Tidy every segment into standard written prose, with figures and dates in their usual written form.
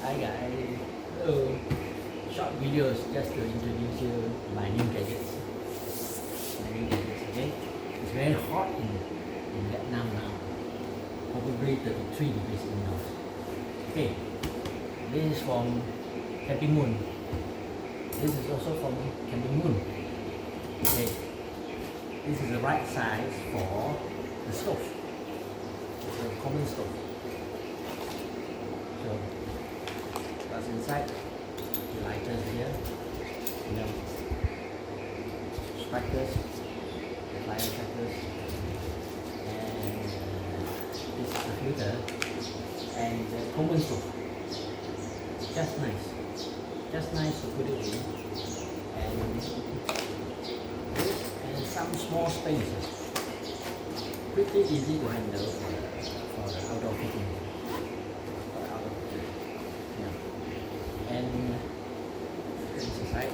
Hi guys, hello. Short videos just to introduce you my new gadgets. Okay? It's very hot in Vietnam now. Probably 33 degrees indoors. Okay, this is from Camping Moon. This is also from Camping Moon. Okay, this is the right size for the stove. It's a common stove. So what's inside? The lighters here, strikers, fire strikers, and this is the filter and the common stove. Just nice to put it in, and some small spaces. Pretty easy to handle for the outdoor cooking. And inside,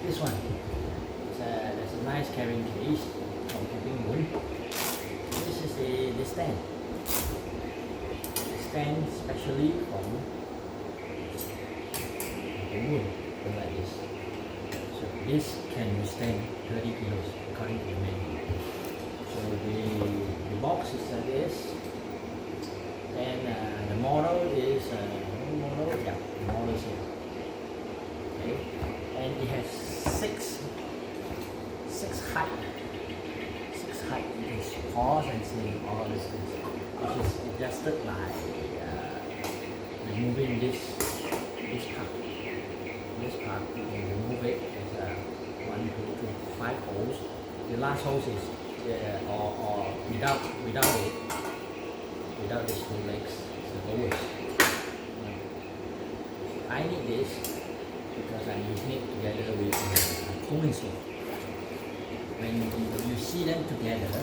this one, there's a nice carrying case from Camping Moon. This is the stand. The stand specially from Camping Moon, like this. So this can withstand 30 kilos according to the menu. So the box is like this, and the model is the model is here. Okay, and it has six height. You can pause and see all these things, which is adjusted by removing this part. This part you can remove it as 1, 2, 3, 5 holes. The last hole is or without these two legs, it's the lowest. I need this because I'm using it together with a common stove. When you see them together,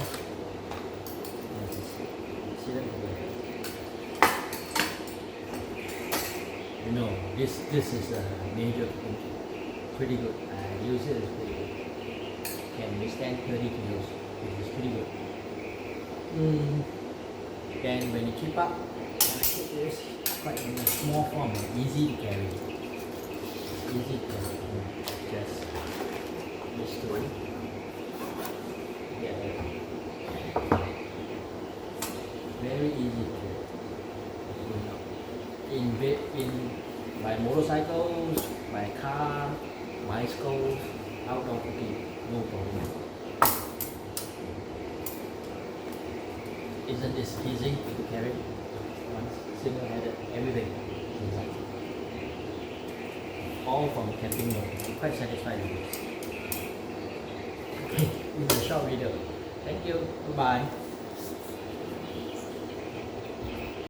you know this is a major pretty good. I use it as pretty good. Can withstand 30 kilos, which is pretty good. Then when you keep up, keep this quite in a small form, easy to carry. Easy to just this two. Yeah, very easy to in by motorcycles, by car, bicycles, outdoor cooking, no problem. Isn't this easy to carry? Once single-handed, everything inside. All from Camping Moon. I'm quite satisfied with this. Okay, this is a short video. Thank you. Bye bye.